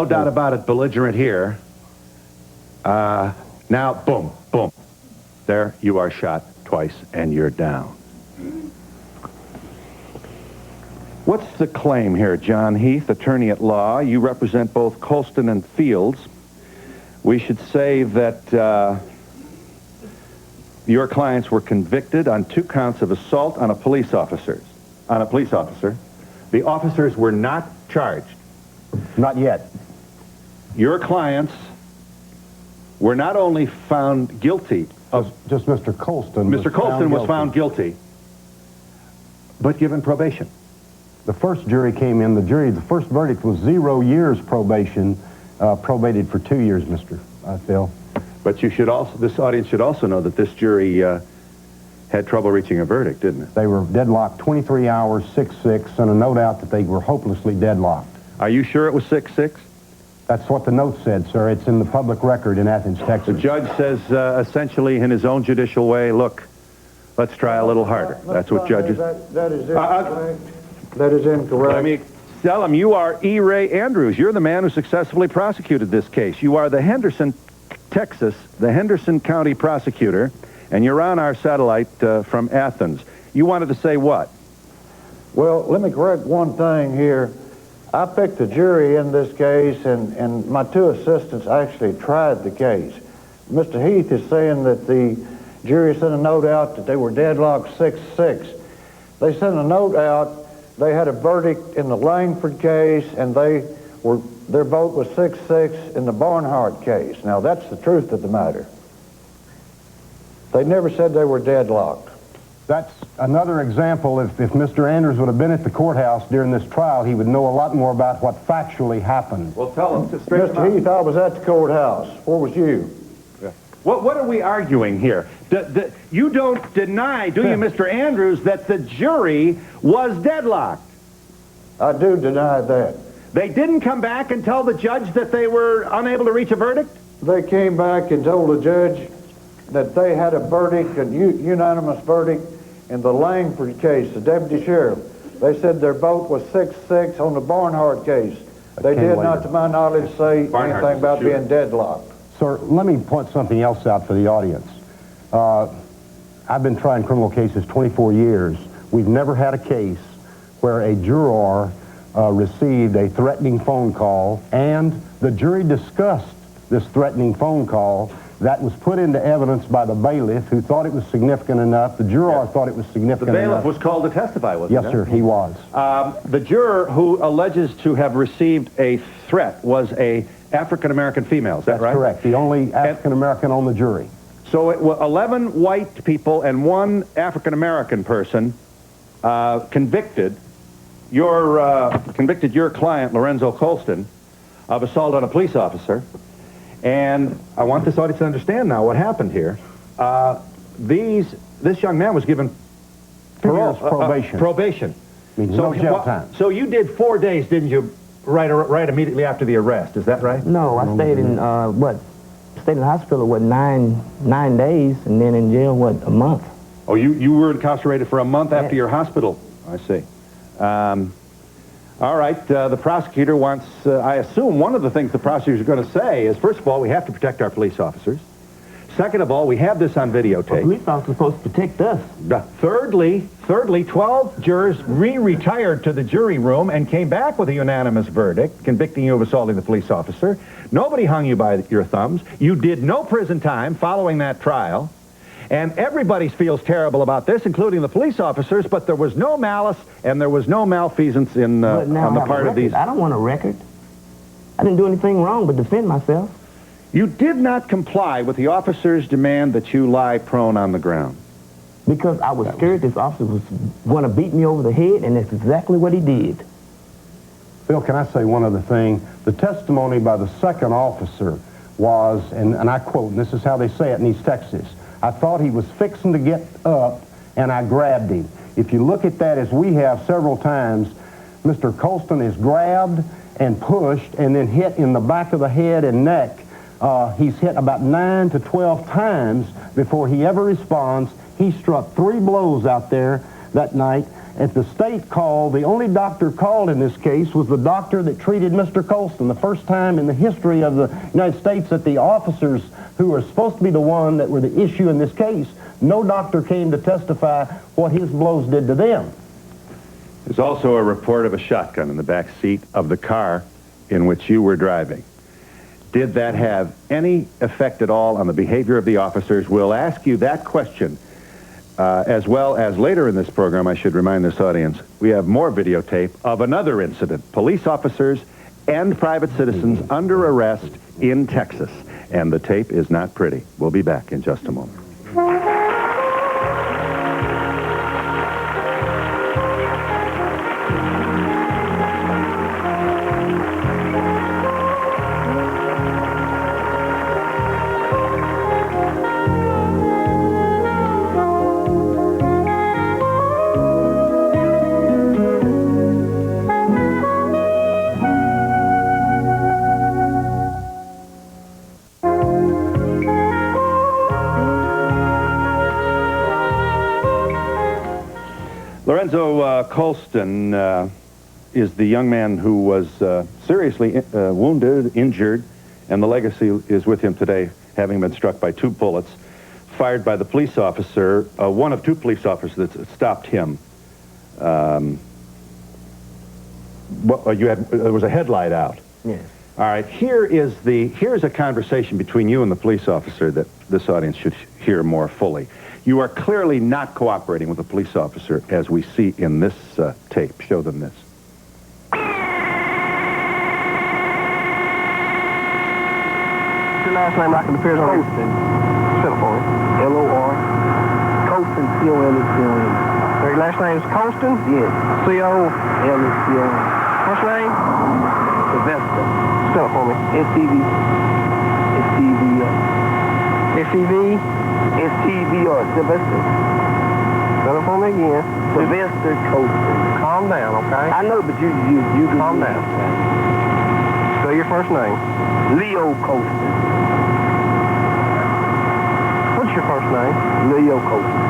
no doubt about it, belligerent here. Now, boom, boom. There, you are shot twice, and you're down. What's the claim here, John Heath, attorney at law? You represent both Colston and Fields. We should say that your clients were convicted on 2 counts of assault on a police officer. The officers were not charged. Not yet. Your clients were not only found guilty of... Just Mr. Colston. Mr. Colston was found guilty, but given probation. The first jury came in, the first verdict was 0 years probation, probated for 2 years, Mr. Phil. But you should also, this audience should also know that this jury had trouble reaching a verdict, didn't it? They were deadlocked 23 hours, 6-6, and a note out that they were hopelessly deadlocked. Are you sure it was 6-6? That's what the note said, sir. It's in the public record in Athens, Texas. The judge says essentially in his own judicial way, look, let's try a little harder. That's what judges... That is incorrect. That is incorrect. Let me tell him, you are E. Ray Andrews. You're the man who successfully prosecuted this case. You are the Henderson, Texas, the Henderson County prosecutor, and you're on our satellite from Athens. You wanted to say what? Well, let me correct one thing here. I picked the jury in this case, and my 2 assistants actually tried the case. Mr. Heath is saying that the jury sent a note out that they were deadlocked 6-6. They sent a note out. They had a verdict in the Langford case, and their vote was 6-6 in the Barnhart case. Now, that's the truth of the matter. They never said they were deadlocked. That's another example. If Mr. Andrews would have been at the courthouse during this trial, he would know a lot more about what factually happened. Well, tell him to straighten Mr. Heath, I was at the courthouse. Where was you? What are we arguing here? You don't deny, do you, Mr. Andrews, that the jury was deadlocked? I do deny that. They didn't come back and tell the judge that they were unable to reach a verdict? They came back and told the judge that they had a verdict, a unanimous verdict, in the Langford case, the deputy sheriff. They said their vote was 6-6 on the Barnhart case. They did not, to my knowledge, say anything about being deadlocked. Sir, let me point something else out for the audience. I've been trying criminal cases 24 years. We've never had a case where a juror received a threatening phone call and the jury discussed this threatening phone call. That was put into evidence by the bailiff, who thought it was significant enough. The juror thought it was significant enough. The bailiff was called to testify, wasn't he? Yes, sir, he was. The juror who alleges to have received a threat was a African-American female, is that right? That's correct. The only African-American on the jury. So it was 11 white people and 1 African-American person convicted your client, Lorenzo Colston, of assault on a police officer. And I want this audience to understand now what happened here. This young man was given parole, probation. Probation. Means no jail time. So you did 4 days, didn't you, right immediately after the arrest? Is that right? No, I stayed in, stayed in the hospital, 9 days, and then in jail, a month. Oh, you were incarcerated for a month after your hospital. I see. All right, the prosecutor wants, I assume one of the things the prosecutor is going to say is, first of all, we have to protect our police officers. Second of all, we have this on videotape. Well, police officers are supposed to protect us. Thirdly, 12 jurors retired to the jury room and came back with a unanimous verdict, convicting you of assaulting the police officer. Nobody hung you by your thumbs. You did no prison time following that trial. And everybody feels terrible about this, including the police officers, but there was no malice and there was no malfeasance on the part of these. I don't want a record. I didn't do anything wrong but defend myself. You did not comply with the officer's demand that you lie prone on the ground. Because I was scared this officer was going to beat me over the head, and that's exactly what he did. Phil, can I say one other thing? The testimony by the second officer was, and I quote, and this is how they say it in East Texas, I thought he was fixing to get up, and I grabbed him. If you look at that, as we have several times, Mr. Colston is grabbed and pushed and then hit in the back of the head and neck. He's hit about 9 to 12 times before he ever responds. He struck 3 blows out there that night, At the state call, the only doctor called in this case was the doctor that treated Mr. Colston. The first time in the history of the United States that the officers who were supposed to be the one that were the issue in this case, no doctor came to testify what his blows did to them. There's also a report of a shotgun in the back seat of the car in which you were driving. Did that have any effect at all on the behavior of the officers? We'll ask you that question, as well as later in this program. I should remind this audience, we have more videotape of another incident. Police officers and private citizens under arrest in Texas. And the tape is not pretty. We'll be back in just a moment. Lorenzo Colston is the young man who was seriously wounded, injured, and the legacy is with him today, having been struck by 2 bullets fired by the police officer, one of 2 police officers that stopped him. There was a headlight out. Yes. All right, here's a conversation between you and the police officer that this audience should hear more fully. You are clearly not cooperating with the police officer, as we see in this tape. Show them this. Your last name like it appears on Colston. Spell it for me. L-O-R. Colston, C-O-L-S-T-O-N. Your last name is Colston? Yes. C-O-L-S-T-O-N. First name? Sylvester. Spell it for me. S-T-V. S-T-V. S-T-V. S-T-V-R. Sylvester. Spell it for me again. Sylvester Colston. Calm down, okay? I know, but you calm down. Spell your first name. Leo Colston. What's your first name? Leo Colston.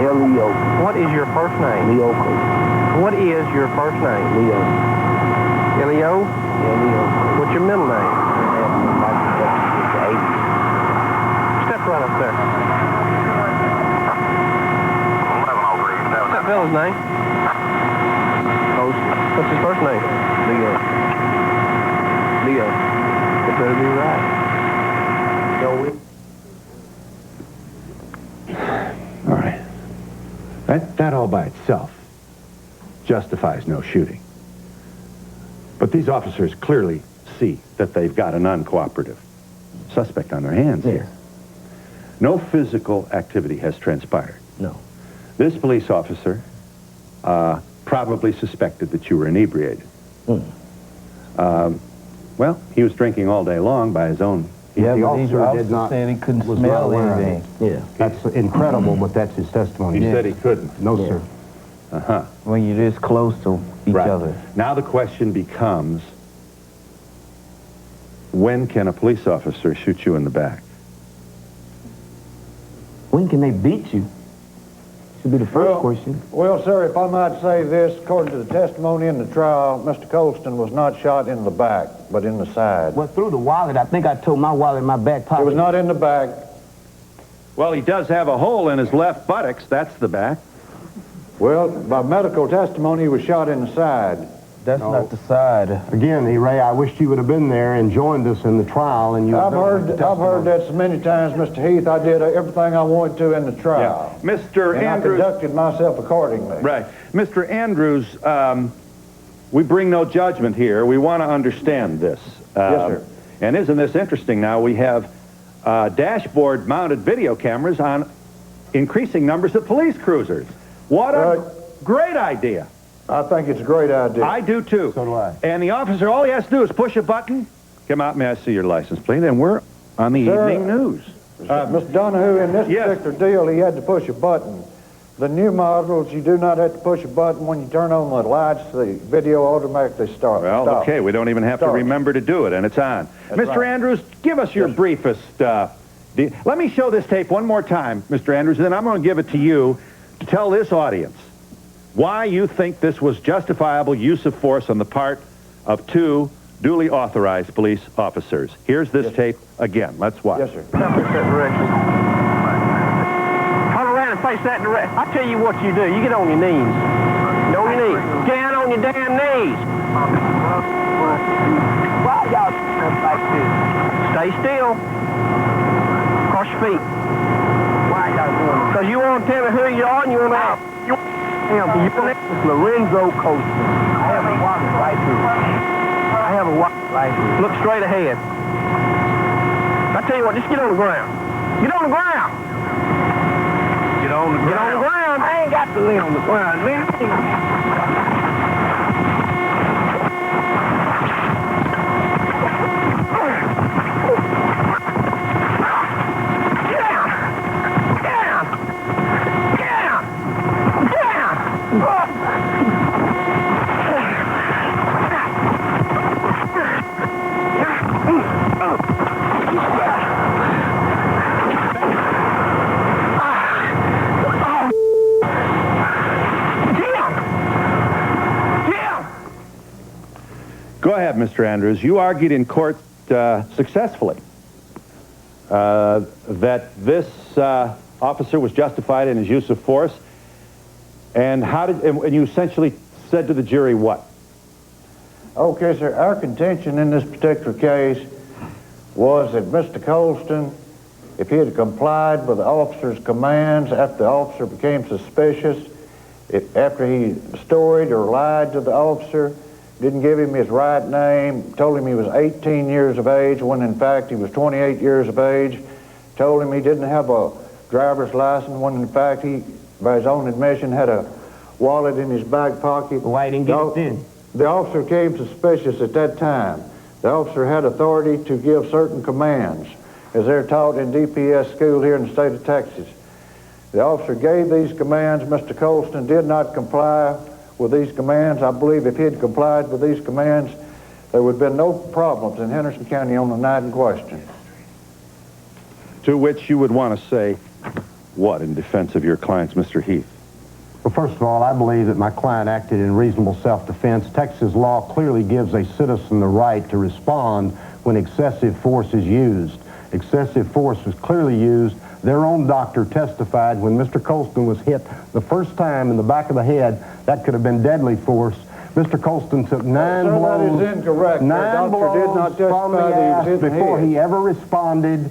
L-E-O. What is your first name? Leo Colston. What is your first name? Leo. Leo? Yeah, Leo. What's your middle name? Step right up there. What's that fellow's name? Colston. What's his first name? Leo. Leo. It better be right. Shall we? All right. That all by itself justifies no shooting. But these officers clearly see that they've got an uncooperative suspect on their hands here. No physical activity has transpired. No. This police officer probably suspected that you were inebriated. Well, he was drinking all day long by his own. Yeah, the officer did not. Said he couldn't smell anything. Yeah. That's incredible, but that's his testimony. He said he couldn't. No, sir. Uh-huh. When you're this close to each other. Now the question becomes, when can a police officer shoot you in the back? When can they beat you? Should be the first question. Well, sir, if I might say this, according to the testimony in the trial, Mr. Colston was not shot in the back, but in the side. Well, through the wallet. I think I told my wallet in my back pocket. It was not in the back. Well, he does have a hole in his left buttocks. That's the back. Well, by medical testimony, he was shot in the side. That's not the side. Again, Ray, I wish you would have been there and joined us in the trial. And I've heard that so many times, Mr. Heath. I did everything I wanted to in the trial. Yeah. Mr. And Andrews. I conducted myself accordingly. Right. Mr. Andrews, we bring no judgment here. We want to understand this. Yes, sir. And isn't this interesting now? We have dashboard-mounted video cameras on increasing numbers of police cruisers. What a great idea. I think it's a great idea. I do, too. So do I. And the officer, all he has to do is push a button. Come out, may I see your license, please? And we're on the evening news. Mr. Donahue, in this particular deal, he had to push a button. The new models, you do not have to push a button. When you turn on the lights, the video automatically starts. Well, okay, we don't even have to remember to do it, and it's on. Mr. Andrews, give us your briefest... let me show this tape one more time, Mr. Andrews, and then I'm going to give it to you to tell this audience why you think this was justifiable use of force on the part of two duly authorized police officers. Here's this tape again. Let's watch. Yes, sir. Face that direction. Turn around and face that direction. I tell you what you do. You get on your knees. Get on your knees. Get down on your damn knees. Why y'all like this? Stay still. Cross your feet. Why y'all doing this? Because you want to tell me who you are and you want to out. It's Lorenzo Colston. I have a wallet right here. I have a wallet right here. Look straight ahead. I tell you what, just get on the ground. Get on the ground. Get on the ground. Get on the ground. I ain't got to lay on the ground, man. Go ahead, Mr. Andrews. You argued in court successfully that this officer was justified in his use of force. And and you essentially said to the jury what? Okay, sir. Our contention in this particular case was that Mr. Colston, if he had complied with the officer's commands after the officer became suspicious, after he storied or lied to the officer, didn't give him his right name, told him he was 18 years of age when in fact he was 28 years of age, told him he didn't have a driver's license when in fact he, by his own admission, had a wallet in his back pocket. Why didn't get it then? The officer became suspicious at that time. The officer had authority to give certain commands, as they're taught in DPS school here in the state of Texas. The officer gave these commands. Mr. Colston did not comply with these commands. I believe if he had complied with these commands, there would have been no problems in Henderson County on the night in question. To which you would want to say what in defense of your clients, Mr. Heath? Well, first of all, I believe that my client acted in reasonable self-defense. Texas law clearly gives a citizen the right to respond when excessive force is used. Excessive force was clearly used. Their own doctor testified when Mr. Colston was hit the first time in the back of the head, that could have been deadly force. Mr. Colston took 9 blows. That is incorrect. 9 blows from the ass before he ever responded.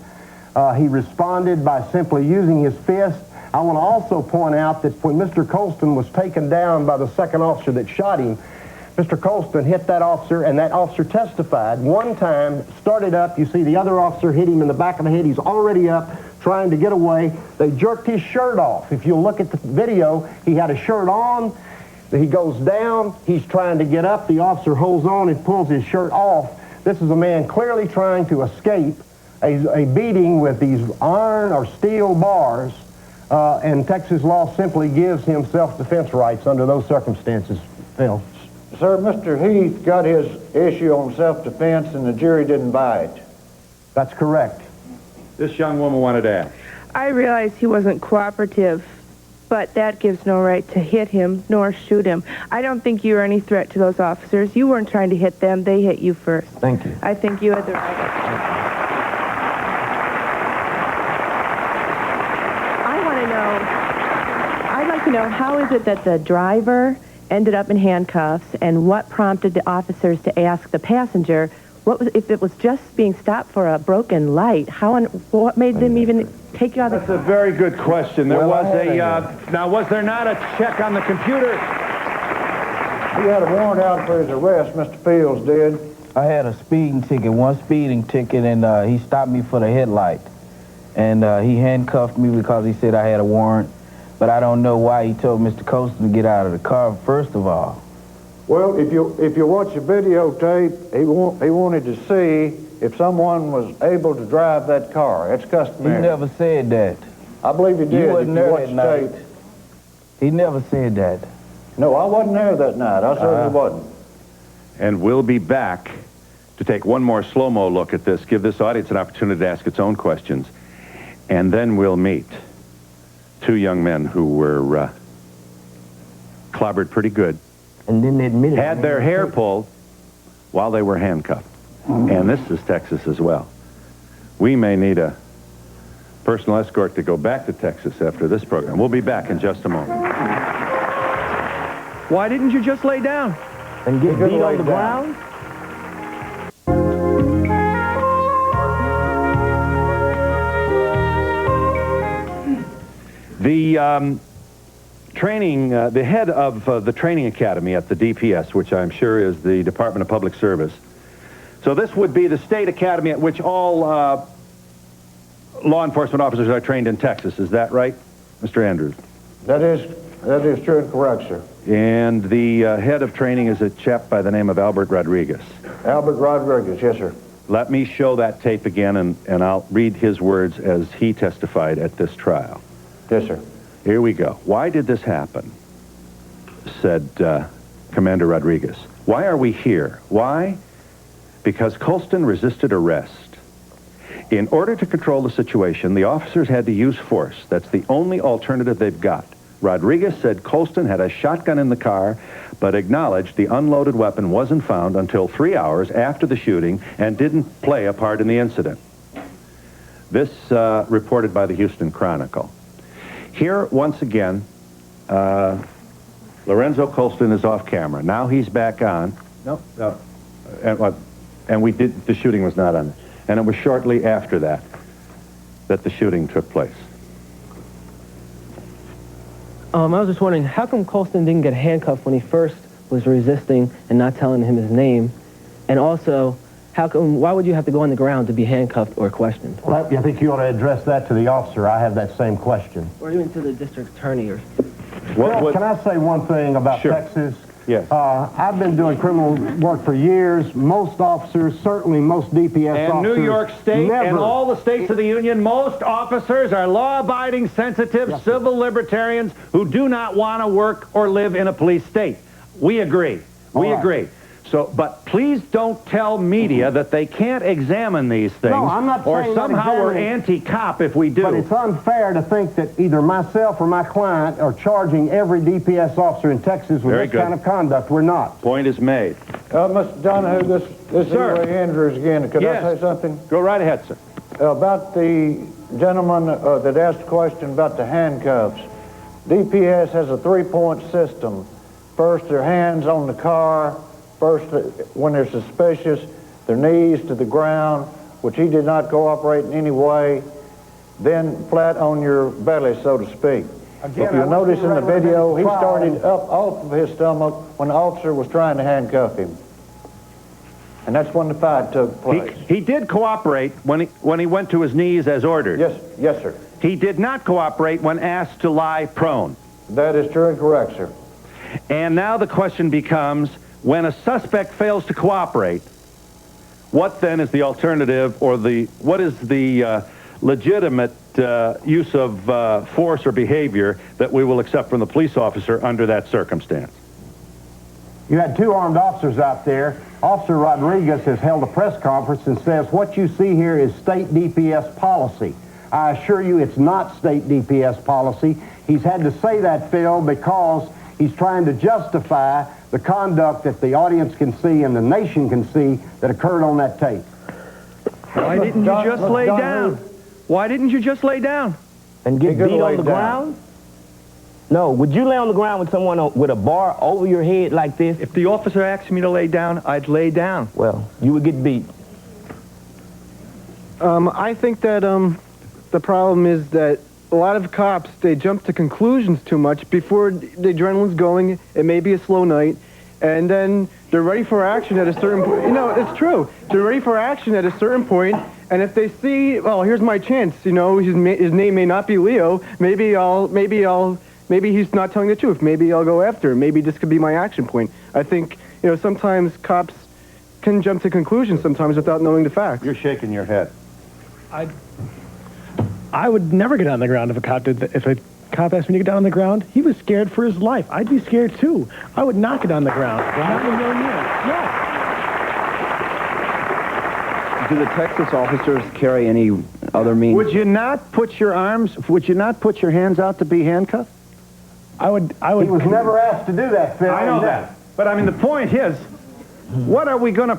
He responded by simply using his fist. I want to also point out that when Mr. Colston was taken down by the second officer that shot him, Mr. Colston hit that officer, and that officer testified. One time, started up, you see the other officer hit him in the back of the head. He's already up, trying to get away. They jerked his shirt off. If you'll look at the video, he had a shirt on. He goes down. He's trying to get up. The officer holds on and pulls his shirt off. This is a man clearly trying to escape a beating with these iron or steel bars, and Texas law simply gives him self-defense rights under those circumstances. Phil. Sir, Mr. Heath got his issue on self-defense and the jury didn't buy it. That's correct. This young woman wanted to ask. I realize he wasn't cooperative, but that gives no right to hit him nor shoot him. I don't think you were any threat to those officers. You weren't trying to hit them. They hit you first. Thank you. I think you had the right. I'd like to know, how is it that the driver ended up in handcuffs, and what prompted the officers to ask the passenger, if it was just being stopped for a broken light, what made them even take you out of the car? That's a very good question. There was now was there not a check on the computer? He had a warrant out for his arrest, Mr. Fields did. I had a speeding ticket, one speeding ticket, and he stopped me for the headlight. And he handcuffed me because he said I had a warrant. But I don't know why he told Mr. Colston to get out of the car, first of all. Well, if you watch the videotape, he wanted to see if someone was able to drive that car. It's customary. He never said that. I believe he did. You wasn't there that night. Tape. He never said that. No, I wasn't there that night. I certainly wasn't. And we'll be back to take one more slow-mo look at this, give this audience an opportunity to ask its own questions, and then we'll meet two young men who were clobbered pretty good, And then they admitted had their hair pulled while they were handcuffed. And this is Texas as well. We may need a personal escort to go back to Texas after this program. We'll be back in just a moment. Why didn't you just lay down? and get beat on the down. ground? The training, the head of the training academy at the DPS, which I'm sure is the Department of Public Service. So this would be the state academy at which all law enforcement officers are trained in Texas. Is that right, Mr. Andrews? That is true and correct, sir. And the head of training is a chap by the name of Albert Rodriguez. Albert Rodriguez, yes, sir. Let me show that tape again, and I'll read his words as he testified at this trial. Yes, sir. Here we go. Why did this happen? Said Commander Rodriguez. Why are we here? Why? Because Colston resisted arrest. In order to control the situation, the officers had to use force. That's the only alternative they've got. Rodriguez said Colston had a shotgun in the car, but acknowledged the unloaded weapon wasn't found until 3 hours after the shooting and didn't play a part in the incident. This reported by the Houston Chronicle. Here, once again, Lorenzo Colston is off camera. Now he's back on. No. And we did, the shooting was not on. And it was shortly after that the shooting took place. I was just wondering, how come Colston didn't get handcuffed when he first was resisting and not telling him his name? And also, why would you have to go on the ground to be handcuffed or questioned? Well, I think you ought to address that to the officer. I have that same question. Or even to the district attorney or... Can I say one thing about Sure. Texas? Yes. I've been doing criminal work for years. Most officers, certainly most DPS And officers... New York State never, and all the states of the Union, most officers are law-abiding, sensitive, Yes, sir. civil libertarians who do not want to work or live in a police state. We agree. We All right. agree. So, but please don't tell media that they can't examine these things. No, I'm not or saying not somehow we're examining. anti-cop if we do. But it's unfair to think that either myself or my client are charging every DPS officer in Texas with Very this good. kind of conduct. We're not. Point is made. Mr. Donahue, this is Sir. Ray Andrews again. Could Yes. I say something? Go right ahead, sir. About the gentleman that asked a question about the handcuffs. DPS has a three-point system. First, their hands on the car. First, when they're suspicious, their knees to the ground, which he did not cooperate in any way. Then flat on your belly, so to speak. Again, If you'll I want notice you in to the video, he try. started up off of his stomach when the officer was trying to handcuff him. And that's when the fight took place. He did cooperate when he went to his knees as ordered. Yes, sir. He did not cooperate when asked to lie prone. That is true and correct, sir. And now the question becomes, when a suspect fails to cooperate, what then is the alternative, or what is the legitimate use of force or behavior that we will accept from the police officer under that circumstance? You had two armed officers out there. Officer Rodriguez has held a press conference and says what you see here is state DPS policy. I assure you it's not state DPS policy. He's had to say that, Phil, because he's trying to justify the conduct that the audience can see and the nation can see that occurred on that tape. Why didn't you just lay down? Why didn't you just lay down? And get He could've beat on laid the down. ground? No, would you lay on the ground with someone with a bar over your head like this? If the officer asked me to lay down, I'd lay down. Well, you would get beat. I think that the problem is that a lot of cops, they jump to conclusions too much before the adrenaline's going. It may be a slow night, and then they're ready for action at a certain point. You know, it's true. They're ready for action at a certain point, and if they see, well, here's my chance. You know, his name may not be Leo. Maybe he's not telling the truth. Maybe I'll go after him. Maybe this could be my action point. I think, you know, sometimes cops can jump to conclusions sometimes without knowing the facts. You're shaking your head. I would never get on the ground if a cop did that. If a cop asked me to get down on the ground, he was scared for his life. I'd be scared too. I would not get on the ground. Not in a million years. No. Do the Texas officers carry any other means? Would you not put your hands out to be handcuffed? I would. He was never asked to do that, Phil. I know that. But I mean, the point is, what are we gonna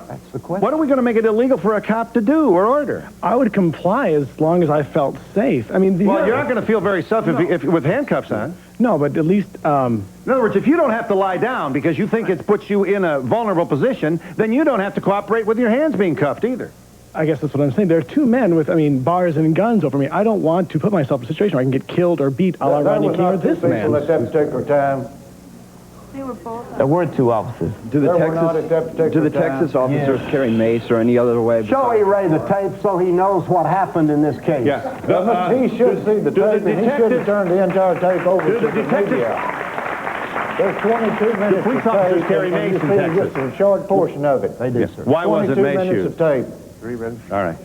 make it illegal for a cop to do or order? I would comply as long as I felt safe. I mean, Well, you're not going to feel very safe if with handcuffs on. No, but at least. In other words, if you don't have to lie down because you think it puts you in a vulnerable position, then you don't have to cooperate with your hands being cuffed either. I guess that's what I'm saying. There are two men with, bars and guns over me. I don't want to put myself in a situation where I can get killed or beat a la Rodney King or this man. At that particular time. There were two officers. Do the Texas officers carry mace or any other way? Show E. Ray the tape so he knows what happened in this case. Yes. He should see the tape, and he should have turned the entire tape over to the media. There's 22 minutes police of tape, officers carry and you mace in see Texas. just a short portion of it. They do, sir. Why wasn't mace 22 minutes used? of tape. All right.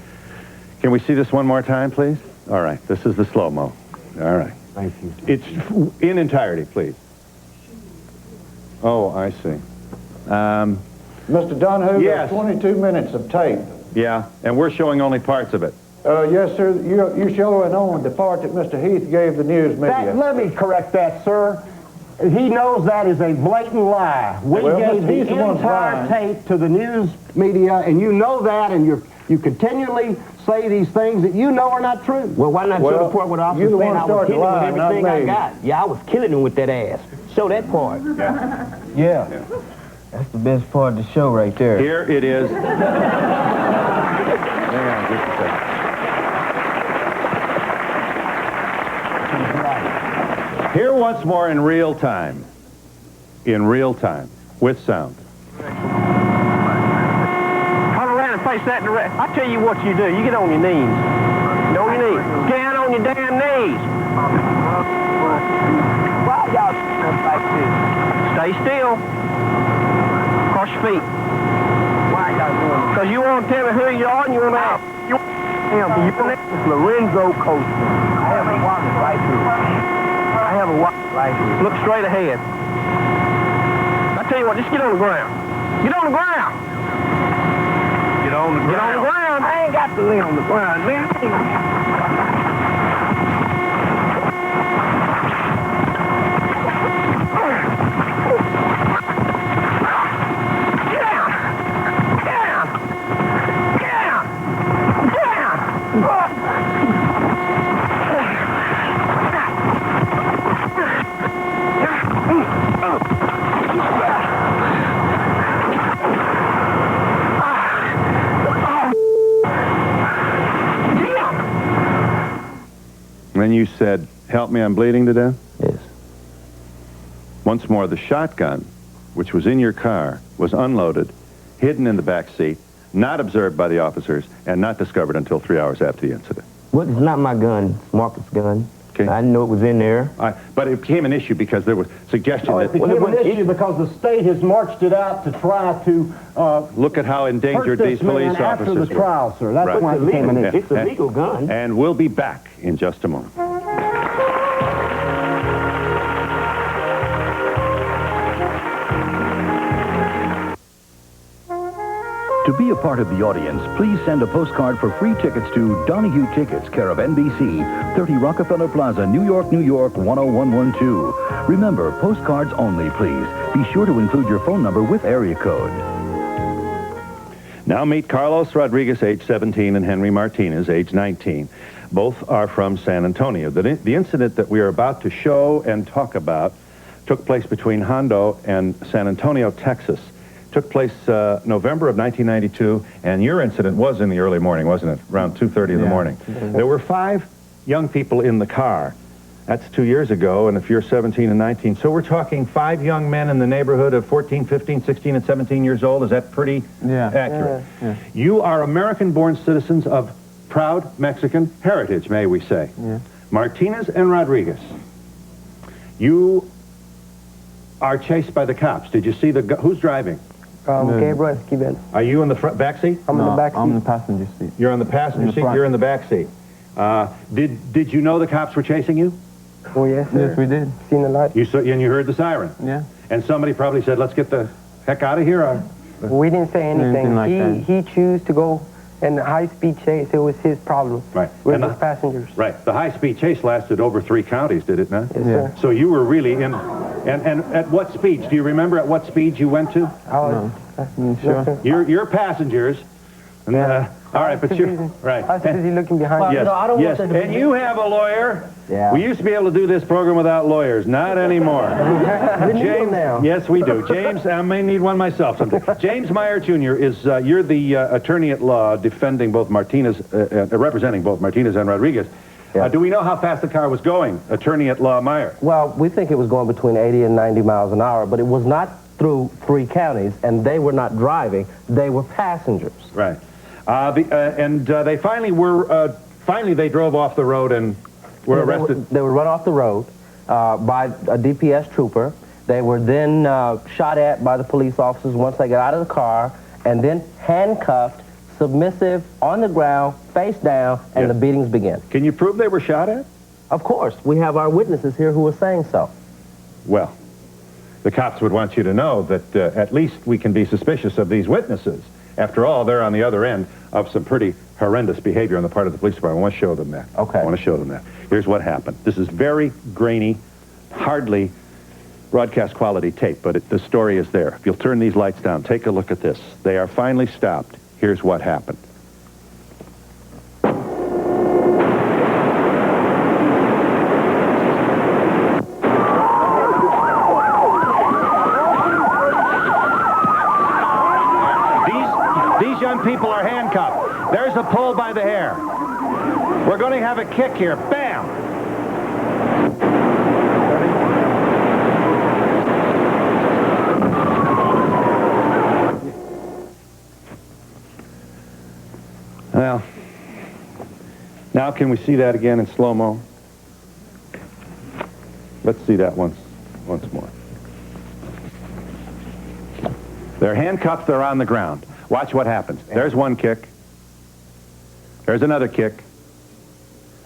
Can we see this one more time, please? All right. This is the slow-mo. All right. Thank you. It's in entirety, please. Oh, I see. Mr. Donahue, Yes. there's 22 minutes of tape. Yeah, and we're showing only parts of it. Yes, sir. You're showing only the part that Mr. Heath gave the news media. Let me correct that, sir. He knows that is a blatant lie. We gave he's the the one entire lying. tape to the news media, and you know that, and you continually say these things that you know are not true. Well, why not show the part where the officer you the saying one I was started killing him with lying, not everything I me. got? Yeah, I was killing him with that ass. Show that part. Yeah. That's the best part of the show right there. Here it is. Hang on just a second. Here once more in real time. In real time. With sound. Turn around and face that direction. I tell you what you do. You get on your knees. Get on your knees. Get down on your damn knees. Why y'all like this? Stay still. Cross your feet. Why y'all doing this? Because you want to tell me who you are and you want to out. You Lorenzo Colston. I have a wallet right here. I have a wallet right here. look straight ahead. I tell you what, just get on the ground. Get on the ground. Get on the ground. Get on the ground. I ain't got to lay on the ground, man. Then you said, help me, I'm bleeding to death? Yes. Once more, the shotgun, which was in your car, was unloaded, hidden in the back seat, not observed by the officers, and not discovered until 3 hours after the incident. Well, it's not my gun. It's Marcus' gun. Okay. I didn't know it was in there. But it became an issue because there was suggestion It that... became an issue because the state has marched it out to try to Look at how endangered hurt these this man police after officers the were. trial, sir. That's Right. why it became an issue. It's a legal gun. And we'll be back in just a moment. To be a part of the audience, please send a postcard for free tickets to Donahue Tickets, care of NBC, 30 Rockefeller Plaza, New York, New York, 10112. Remember, postcards only, please. Be sure to include your phone number with area code. Now meet Carlos Rodriguez, age 17, and Henry Martinez, age 19. Both are from San Antonio. The incident that we are about to show and talk about took place between Hondo and San Antonio, Texas. Took place November of 1992, and your incident was in the early morning, wasn't it? Around 2:30 in the morning. There were 5 young people in the car. That's 2 years ago, and if you're 17 and 19, so we're talking 5 young men in the neighborhood of 14, 15, 16, and 17 years old. Is that pretty accurate? Yeah. You are American-born citizens of proud Mexican heritage, may we say. Yeah. Martinez and Rodriguez, you are chased by the cops. Did you see who's driving? Gabriel Esquivel. Are you in the back seat? I'm in the back seat. I'm in the passenger seat. You're in the passenger seat, front. you're in the back seat. Did you know the cops were chasing you? Oh, yes, sir. Yes, we did. Seen the light. And you heard the siren? Yeah. And somebody probably said, let's get the heck out of here? We didn't say anything. Anything like that. He chose to go And the high-speed chase, it was his problem. Right. With his passengers. Right. The high-speed chase lasted over 3 counties, did it not? Yes, sir. So you were really in... And at what speeds? Do you remember at what speeds you went to? Sure. Your passengers... And, all right, but you're... Right. I was busy looking behind Yes, you. No, I don't yes. want that to And be- you have a lawyer. Yeah. We used to be able to do this program without lawyers. Not anymore. We need them James, now. yes, we do. James, I may need one myself someday. James Meyer Jr. is, you're the attorney at law defending both Martinez, representing both Martinez and Rodriguez. Yeah. Do we know how fast the car was going, attorney at law Meyer? Well, we think it was going between 80 and 90 miles an hour, but it was not through 3 counties, and they were not driving. They were passengers. Right. They finally were, they drove off the road and were arrested. They were run off the road by a DPS trooper. They were then shot at by the police officers once they got out of the car, and then handcuffed, submissive, on the ground, face down, and the beatings began. Can you prove they were shot at? Of course. We have our witnesses here who are saying so. Well, the cops would want you to know that at least we can be suspicious of these witnesses. After all, they're on the other end of some pretty horrendous behavior on the part of the police department. I want to show them that. Okay. I want to show them that. Here's what happened. This is very grainy, hardly broadcast quality tape, but the story is there. If you'll turn these lights down, take a look at this. They are finally stopped. Here's what happened. These young people are handcuffed. There's a pull by the hair. We're going to have a kick here. Bam! Well, now can we see that again in slow-mo? Let's see that once more. They're handcuffed, they're on the ground. Watch what happens. There's one kick. There's another kick.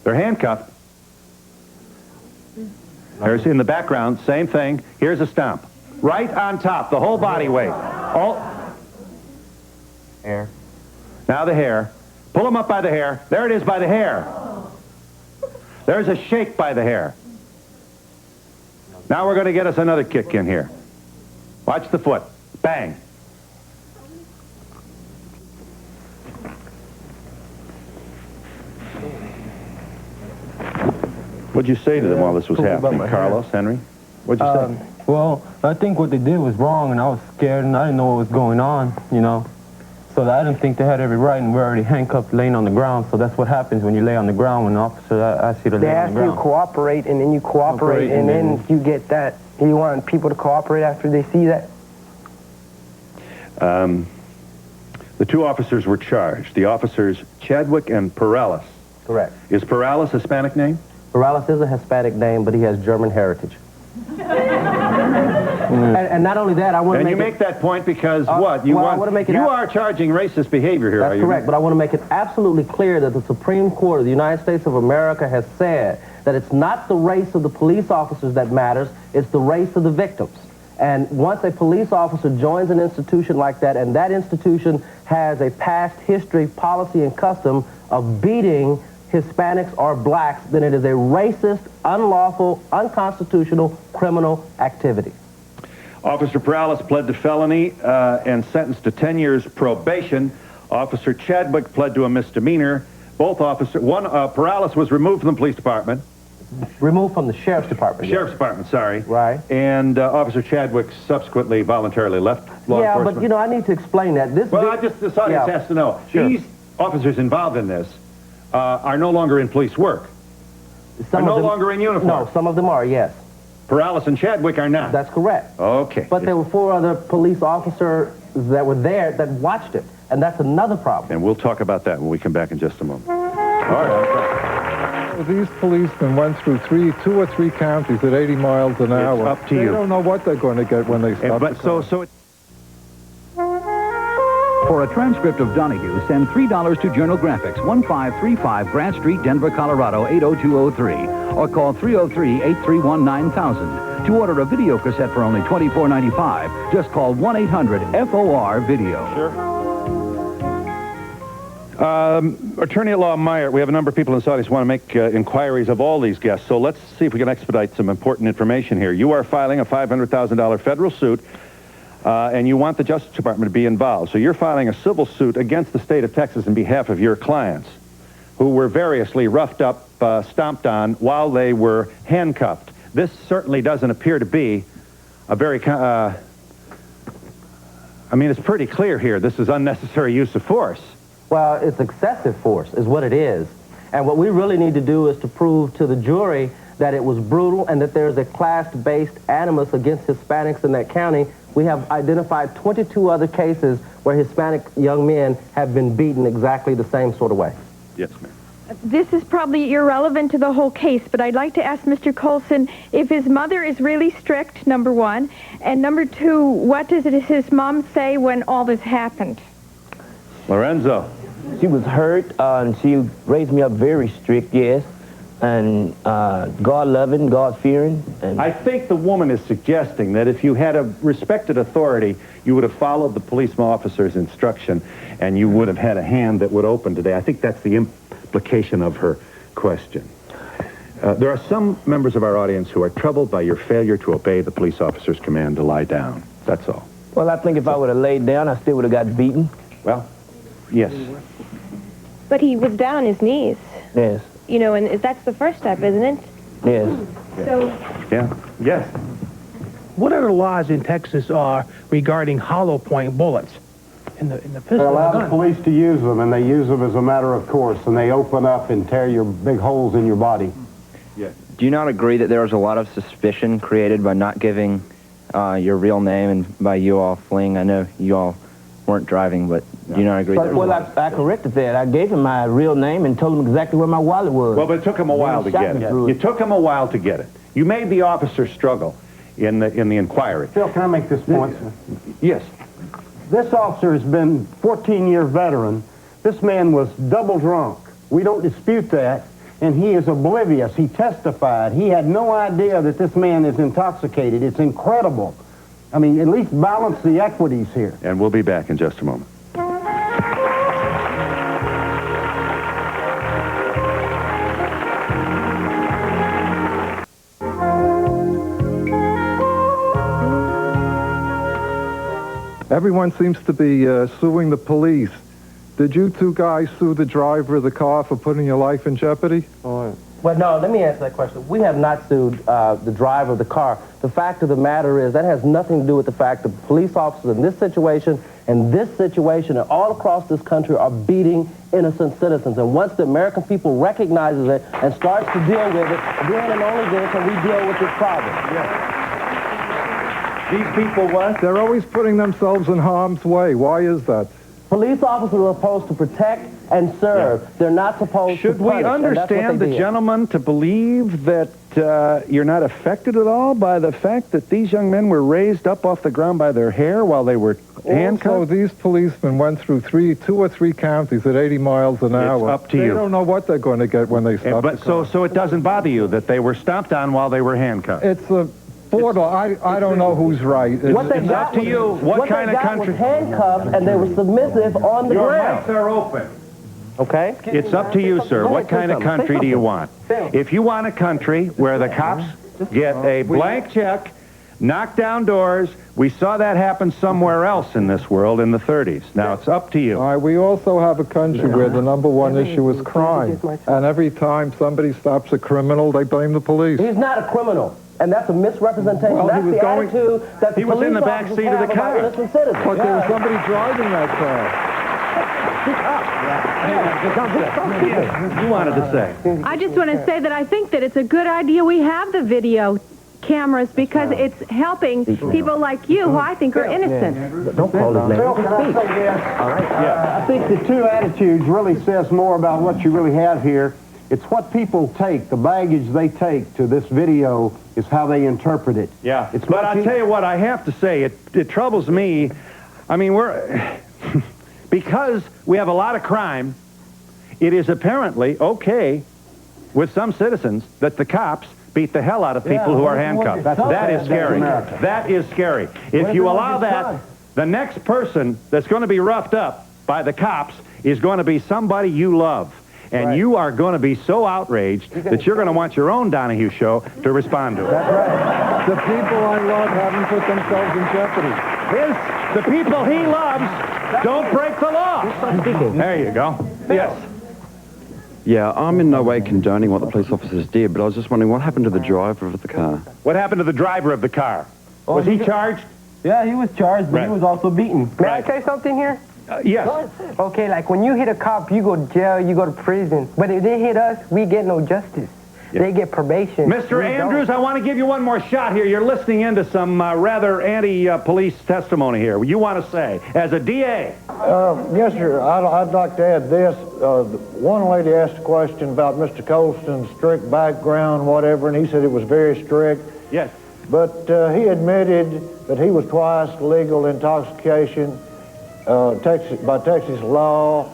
They're handcuffed. There's in the background, same thing. Here's a stomp. Right on top, the whole body weight. Hair. Now the hair. Pull them up by the hair. There it is by the hair. There's a shake by the hair. Now we're going to get us another kick in here. Watch the foot. Bang. What'd you say to them while this was happening, Carlos, Henry? What'd you say? Well, I think what they did was wrong, and I was scared, and I didn't know what was going on, you know. So I didn't think they had every right, and we're already handcuffed, laying on the ground. So that's what happens when you lay on the ground, when an officer asks you to lay on the ground. They ask you to cooperate, and then you cooperate, and then you get that. You want people to cooperate after they see that? The 2 officers were charged. The officers Chadwick and Perales. Correct. Is Perales a Hispanic name? Perales is a Hispanic name, but he has German heritage. And not only that, I want to make... And you make that point because what? You want to make it... You are charging racist behavior here, are you? That's correct, but I want to make it absolutely clear that the Supreme Court of the United States of America has said that it's not the race of the police officers that matters, it's the race of the victims. And once a police officer joins an institution like that, and that institution has a past history, policy, and custom of beating Hispanics or blacks, then it is a racist, unlawful, unconstitutional, criminal activity. Officer Perales pled to felony and sentenced to 10 years probation. Officer Chadwick pled to a misdemeanor. Both officers, Perales was removed from the police department. Removed from the sheriff's department. Sheriff's department, sorry. Right. And Officer Chadwick subsequently voluntarily left law enforcement. Yeah, but you know, I need to explain that. This audience has to know. Sure. These officers involved in this are no longer in police work. Some are no longer in uniform. No, some of them are, yes. Perales and Chadwick are not. That's correct. Okay. But there were 4 other police officers that were there that watched it, and that's another problem. And we'll talk about that when we come back in just a moment. All right. These policemen went through 2 or 3 counties at 80 miles an hour. It's up to you. They don't know what they're going to get when they stop. For a transcript of Donahue, send $3 to Journal Graphics, 1535 Grant Street, Denver, Colorado, 80203. Or call 303-831-9000. To order a video cassette for only $24.95, just call 1-800-FOR-VIDEO. Sure. Attorney at Law Meyer, we have a number of people in this audience who want to make inquiries of all these guests, so let's see if we can expedite some important information here. You are filing a $500,000 federal suit, and you want the Justice Department to be involved. So you're filing a civil suit against the state of Texas on behalf of your clients, who were variously roughed up, stomped on, while they were handcuffed. This certainly doesn't appear to be a very... I mean, it's pretty clear here. This is unnecessary use of force. Well, it's excessive force is what it is. And what we really need to do is to prove to the jury that it was brutal and that there's a class-based animus against Hispanics in that county. We have identified 22 other cases where Hispanic young men have been beaten exactly the same sort of way. Yes, ma'am. This is probably irrelevant to the whole case, but I'd like to ask Mr. Colston if his mother is really strict, number one, and number two, what does his mom say when all this happened? Lorenzo. She was hurt, and she raised me up very strict, yes, and God-loving, God-fearing. I think the woman is suggesting that if you had a respected authority, you would have followed the police officer's instruction, and you would have had a hand that would open today. I think that's the implication of her question. There are some members of our audience who are troubled by your failure to obey the police officer's command to lie down. That's all. Well, I think if I would have laid down, I still would have got beaten. Well, yes. But he was down on his knees. Yes. You know, and that's the first step, isn't it? Yes. So... Yeah. Yes. What other laws in Texas are regarding hollow point bullets in the pistol? They allow the police to use them, and they use them as a matter of course, and they open up and tear your big holes in your body. Yeah. Do you not agree that there was a lot of suspicion created by not giving your real name and by you all fleeing? I know you all weren't driving, but do you not agree that... Well, I corrected that. I gave him my real name and told him exactly where my wallet was. Well, but it took him a while to get it. It took him a while to get it. You made the officer struggle in the inquiry. Phil, can I make this point? Yes. This officer has been a 14-year veteran. This man was double drunk. We don't dispute that, and he is oblivious. He testified. He had no idea that this man is intoxicated. It's incredible. I mean, at least balance the equities here. And we'll be back in just a moment. Everyone seems to be suing the police. Did you two guys sue the driver of the car for putting your life in jeopardy? Well, no, let me answer that question. We have not sued the driver of the car. The fact of the matter is that has nothing to do with the fact that police officers in this situation and all across this country are beating innocent citizens. And once the American people recognizes it and starts to deal with it, then and only then can we deal with this problem. Yes. These people what? They're always putting themselves in harm's way. Why is that? Police officers are supposed to protect and serve. Yeah. They're not supposed to punish. Should we understand the gentleman to believe that you're not affected at all by the fact that these young men were raised up off the ground by their hair while they were handcuffed? Also, these policemen went through 2 or 3 counties at 80 miles an hour. It's up to you. They don't know what they're going to get when they stop the car. So it doesn't bother you that they were stomped on while they were handcuffed? It's a border. I don't know who's right. It's up to you. What kind of country? Was handcuffed and they were submissive on the ground. Your mics are open. Okay? It's up to you, sir. What kind of country do you want? If you want a country where the cops get a blank check, knock down doors, we saw that happen somewhere else in this world in the 30s. Now, it's up to you. All right, we also have a country where the #1 issue is crime. And every time somebody stops a criminal, they blame the police. He's not a criminal. And that's a misrepresentation. Well, that's the attitude that the he was in the back seat of the car. But there was somebody driving that car. You wanted to say. I just want to say that I think that it's a good idea we have the video cameras because it's helping people like you who I think are innocent. Don't call his name. Phil, can I say this? All right. I think the two attitudes really says more about what you really have here. It's what people take, the baggage they take to this video is how they interpret it. Yeah, but I'll tell you what, I have to say, it troubles me. I mean, because we have a lot of crime, it is apparently okay with some citizens that the cops beat the hell out of people who are handcuffed. That is scary. That is scary. If you allow that, the next person that's going to be roughed up by the cops is going to be somebody you love. And you are going to be so outraged that you're going to want your own Donahue show to respond to it. That's right. The people I love haven't put themselves in jeopardy. The people he loves don't break the law. There you go. Yes. Yeah, I'm in no way condoning what the police officers did, but I was just wondering what happened to the driver of the car? What happened to the driver of the car? Was he charged? Yeah, he was charged, but he was also beaten. May I say something here? Yes. Okay, like when you hit a cop, you go to jail, you go to prison. But if they hit us, we get no justice. They get probation. Mr. Andrews, I want to give you one more shot here. You're listening into some rather anti-police testimony here. You want to say, as a DA? Yes, sir. I'd like to add this. One lady asked a question about Mr. Colston's strict background, whatever, and he said it was very strict. Yes. But he admitted that he was twice legal intoxication by Texas law.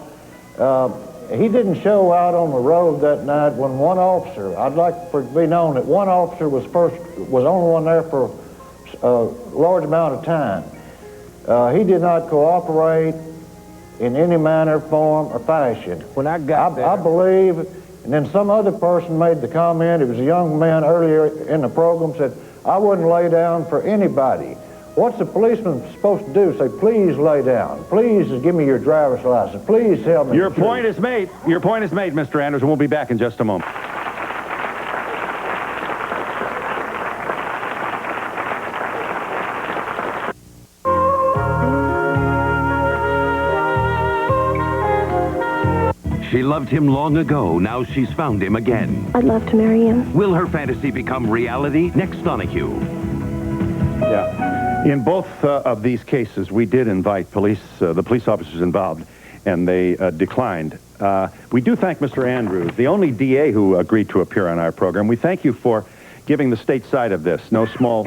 He didn't show out on the road that night when one officer, I'd like for it to be known that one officer was only one there for a large amount of time. He did not cooperate in any manner, form, or fashion. When I got there, I believe, and then some other person made the comment, it was a young man earlier in the program, said, I wouldn't lay down for anybody. What's a policeman supposed to do? Say, please lay down. Please give me your driver's license. Please tell me. Your point is made. Your point is made, Mr. Anderson. We'll be back in just a moment. She loved him long ago. Now she's found him again. I'd love to marry him. Will her fantasy become reality? Next Donahue. Yeah. In both of these cases, we did invite the police officers involved, and they declined. We do thank Mr. Andrews, the only DA who agreed to appear on our program. We thank you for giving the state side of this. No small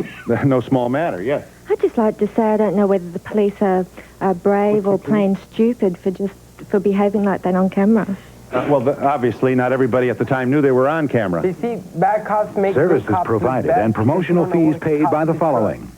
matter. Yes. I'd just like to say I don't know whether the police are brave or plain stupid for behaving like that on camera. Well, obviously, not everybody at the time knew they were on camera. You see, bad cops make Services provided and promotional fees paid by the following.